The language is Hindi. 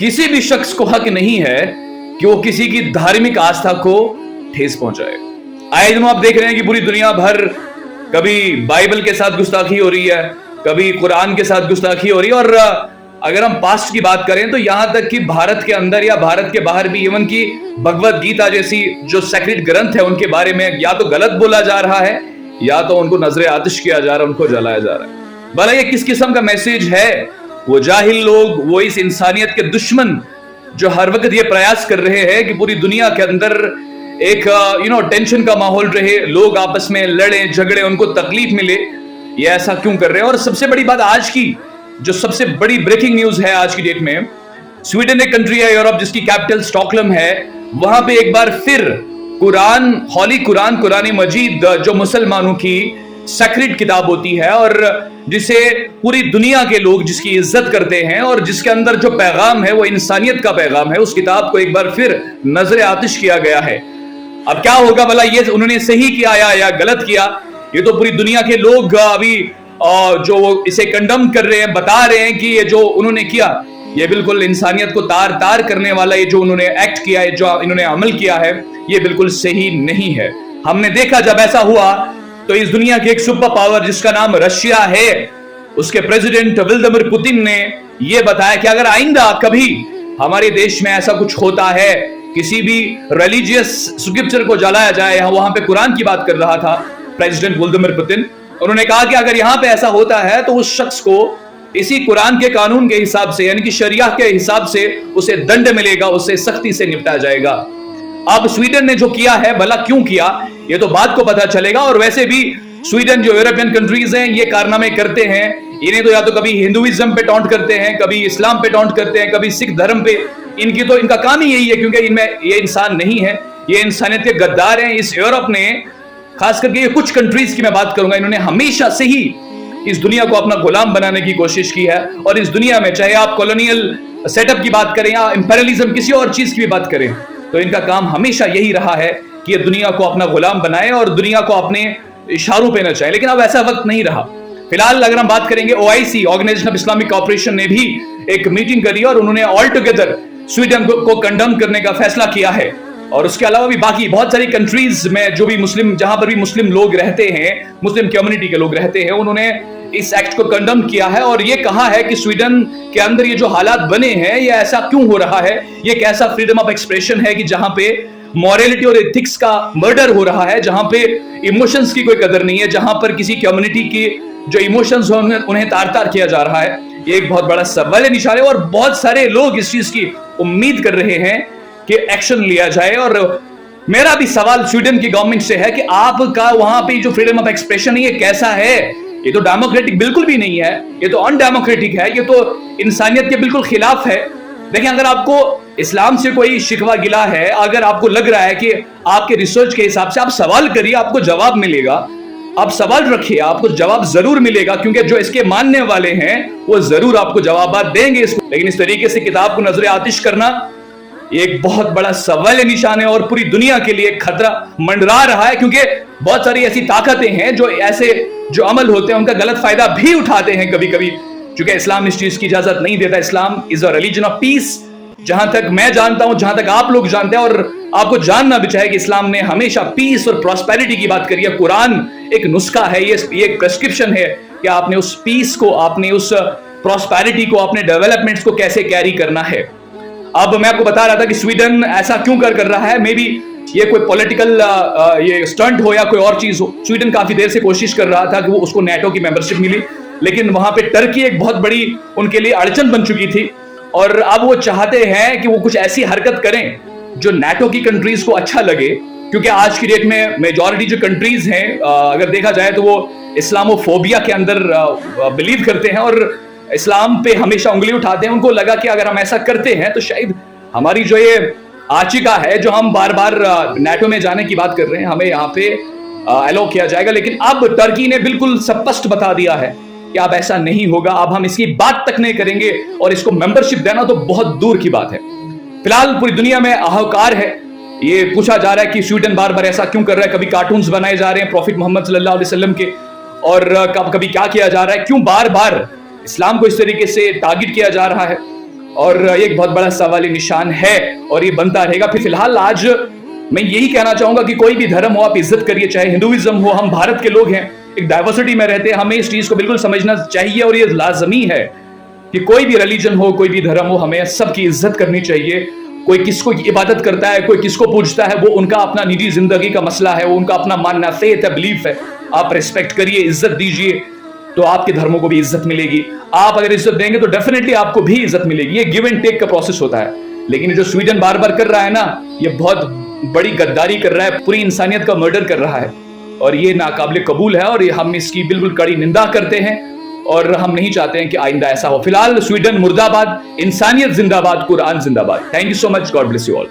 किसी भी शख्स को हक नहीं है कि वो किसी की धार्मिक आस्था को ठेस पहुंचाए। आए दिन आप देख रहे हैं कि पूरी दुनिया भर कभी बाइबल के साथ गुस्ताखी हो रही है, कभी कुरान के साथ गुस्ताखी हो रही है। और अगर हम पास्ट की बात करें तो यहां तक कि भारत के अंदर या भारत के बाहर भी इवन की भगवत गीता जैसी जो सेक्रेट ग्रंथ है उनके बारे में या तो गलत बोला जा रहा है या तो उनको नजरे आतिश किया जा रहा है, उनको जलाया जा रहा है। भला ये किस किस्म का मैसेज है? वो जाहिल लोग, वो इस इंसानियत के दुश्मन जो हर वक्त ये प्रयास कर रहे हैं कि पूरी दुनिया के अंदर एक टेंशन का माहौल रहे, लोग आपस में लड़े झगड़े, उनको तकलीफ मिले, ये ऐसा क्यों कर रहे हैं? और सबसे बड़ी बात आज की जो सबसे बड़ी ब्रेकिंग न्यूज है आज की डेट में, स्वीडन एक कंट्री है यूरोप जिसकी कैपिटल स्टॉकहोल्म है, वहां पे एक बार फिर कुरान, हॉली कुरान, कुरानी मजीद जो मुसलमानों की सेक्रेट किताब होती है और जिसे पूरी दुनिया के लोग जिसकी इज्जत करते हैं और जिसके अंदर जो पैगाम है वो इंसानियत का पैगाम है, उस किताब को एक बार फिर नजरे आतिश किया गया है। अब क्या होगा भला, ये उन्होंने सही किया या गलत किया, ये तो पूरी दुनिया के लोग अभी जो इसे कंडम कर रहे हैं, बता रहे हैं कि ये जो उन्होंने किया ये बिल्कुल इंसानियत को तार तार करने वाला, ये जो उन्होंने एक्ट किया है, जो इन्होंने अमल किया है, ये बिल्कुल सही नहीं है। हमने देखा जब ऐसा हुआ तो इस दुनिया की एक सुपर पावर जिसका नाम रशिया है, उसके प्रेसिडेंट व्लादिमीर पुतिन ने यह बताया कि अगर आइंदा कभी हमारे देश में ऐसा कुछ होता है, किसी भी रिलीजियस स्क्रिप्चर को जलाया जाए, वहां पे कुरान की बात कर रहा था प्रेसिडेंट व्लादिमीर पुतिन, उन्होंने कहा कि अगर यहां पे ऐसा होता है तो उस शख्स को इसी कुरान के कानून के हिसाब से यानी कि शरिया के हिसाब से उसे दंड मिलेगा, उससे सख्ती से निपटा जाएगा। अब स्वीडन ने जो किया है भला क्यों किया, ये तो बात को पता चलेगा। और वैसे भी स्वीडन जो यूरोपियन कंट्रीज हैं ये कारनामे करते हैं, इन्हें तो या तो कभी हिंदुइज्म पे टॉन्ट करते हैं, कभी इस्लाम पे टॉन्ट करते हैं, कभी सिख धर्म पे, इनका काम ही यही है क्योंकि इनमें ये इंसान नहीं है, ये इंसानियत के गद्दार हैं। इस यूरोप ने खास करके ये कुछ कंट्रीज की मैं बात करूंगा, इन्होंने हमेशा से ही इस दुनिया को अपना गुलाम बनाने की कोशिश की है। और इस दुनिया में चाहे आप कॉलोनियल सेटअप की बात करें या इंपेरियलिज्म किसी और चीज की भी बात करें, तो इनका काम हमेशा यही रहा है कि ये दुनिया को अपना गुलाम बनाए और दुनिया को अपने इशारों पे नचाए। लेकिन अब ऐसा वक्त नहीं रहा। फिलहाल अगर हम बात करेंगे, OIC, organisation of Islamic cooperation ने भी एक मीटिंग करी और उन्होंने ऑल टुगेदर स्वीडन को कंडम करने का फैसला किया है। और उसके अलावा भी बाकी बहुत सारी कंट्रीज में जो भी मुस्लिम, जहां पर भी मुस्लिम लोग रहते हैं, मुस्लिम कम्युनिटी के लोग रहते हैं, उन्होंने इस एक्ट को कंडम किया है और ये कहा है कि स्वीडन के अंदर ये जो हालात बने हैं ये ऐसा क्यों हो रहा है, ये कैसा फ्रीडम ऑफ एक्सप्रेशन है कि जहां पे मॉरलिटी और एथिक्स का मर्डर हो रहा है, जहां पे इमोशंस की कोई कदर नहीं है, जहां पर किसी कम्युनिटी की जो इमोशंस उन्हें तार तार किया जा रहा है। ये एक बहुत बड़ा सवाल निशान है और बहुत सारे लोग इस चीज की उम्मीद कर रहे हैं कि एक्शन लिया जाए। और मेरा भी सवाल स्वीडन की गवर्नमेंट से है कि आपका वहां पे जो फ्रीडम ऑफ एक्सप्रेशन है ये कैसा है? ये तो डेमोक्रेटिक बिल्कुल भी नहीं है, ये तो अनडेमोक्रेटिक है, ये तो इंसानियत के बिल्कुल खिलाफ है। देखिए, अगर आपको इस्लाम से कोई शिकवा गिला है, अगर आपको लग रहा है कि आपके रिसर्च के हिसाब से, आप सवाल करिए, आपको जवाब मिलेगा। आप सवाल रखिए, आपको जवाब जरूर मिलेगा क्योंकि जो इसके मानने वाले हैं वो जरूर आपको जवाब देंगे इसको। लेकिन इस तरीके से किताब को नजरे आतिश करना एक बहुत बड़ा सवाल निशान है और पूरी दुनिया के लिए खतरा मंडरा रहा है क्योंकि बहुत सारी ऐसी ताकतें हैं जो ऐसे जो अमल होते हैं उनका गलत फायदा भी उठाते हैं कभी कभी, क्योंकि इस्लाम इस चीज की इजाजत नहीं देता। Islam is a religion of peace, जहां तक मैं जानता हूं, जहां तक आप लोग जानते हैं और आपको जानना भी चाहिए कि इस्लाम ने हमेशा पीस और प्रॉस्पेरिटी की बात करी है। कुरान एक नुस्खा है, ये एक प्रेस्क्रिप्शन है कि आपने उस पीस को, आपने उस प्रॉस्पेरिटी को, अपने डेवलपमेंट्स को कैसे कैरी करना है। अब मैं आपको बता रहा था कि स्वीडन ऐसा क्यों कर रहा है, मे बी ये कोई पॉलिटिकल ये स्टंट हो या कोई और चीज हो। स्वीडन काफी देर से कोशिश कर रहा था कि वो उसको नेटो की मेंबरशिप मिली, लेकिन वहां पे टर्की एक बहुत बड़ी उनके लिए अड़चन बन चुकी थी और अब वो चाहते हैं कि वो कुछ ऐसी हरकत करें जो नेटो की कंट्रीज को अच्छा लगे, क्योंकि आज की डेट में मेजॉरिटी जो कंट्रीज हैं अगर देखा जाए तो वो इस्लामोफोबिया के अंदर बिलीव करते हैं और इस्लाम पे हमेशा उंगली उठाते हैं। उनको लगा कि अगर हम ऐसा करते हैं तो शायद हमारी जो ये आचिका है, जो हम बार बार नेटो में जाने की बात कर रहे हैं, हमें यहाँ पे अलाउ किया जाएगा। लेकिन अब टर्की ने बिल्कुल स्पष्ट बता दिया है कि अब ऐसा नहीं होगा, अब हम इसकी बात तक नहीं करेंगे और इसको मेंबरशिप देना तो बहुत दूर की बात है। फिलहाल पूरी दुनिया में हाहाकार है। ये पूछा जा रहा है कि स्वीडन बार बार ऐसा क्यों कर रहा है, कभी कार्टून्स बनाए जा रहे हैं प्रॉफिट मोहम्मद सल्लल्लाहु अलैहि वसल्लम के, और कभी क्या किया जा रहा है, क्यों बार बार इस्लाम को इस तरीके से टारगेट किया जा रहा है। और एक बहुत बड़ा सवाली निशान है और ये बनता रहेगा। फिर फिलहाल आज मैं यही कहना चाहूंगा कि कोई भी धर्म हो आप इज्जत करिए, चाहे हिंदुइज्म हो। हम भारत के लोग हैं, एक डाइवर्सिटी में रहते हैं, हमें इस चीज को बिल्कुल समझना चाहिए और ये लाजमी है कि कोई भी रिलीजन हो, कोई भी धर्म हो, हमें सबकी इज्जत करनी चाहिए। कोई किसको इबादत करता है, कोई किसको पूजता है, वो उनका अपना निजी जिंदगी का मसला है, वो उनका अपना मानना, फेथ है, बिलीफ है। आप रिस्पेक्ट करिए, इज्जत दीजिए, तो आपके धर्मों को भी इज्जत मिलेगी। आप अगर इज्जत देंगे तो डेफिनेटली आपको भी इज्जत मिलेगी। ये गिव एंड टेक का प्रोसेस होता है। लेकिन जो स्वीडन बार बार कर रहा है ना, ये बहुत बड़ी गद्दारी कर रहा है, पूरी इंसानियत का मर्डर कर रहा है और ये नाकाबिल कबूल है और हम इसकी बिल्कुल कड़ी निंदा करते हैं और हम नहीं चाहते हैं कि आइंदा ऐसा हो। फिलहाल स्वीडन मुर्दाबाद, इंसानियत जिंदाबाद, कुरान जिंदाबाद। Thank you so much, God bless you all.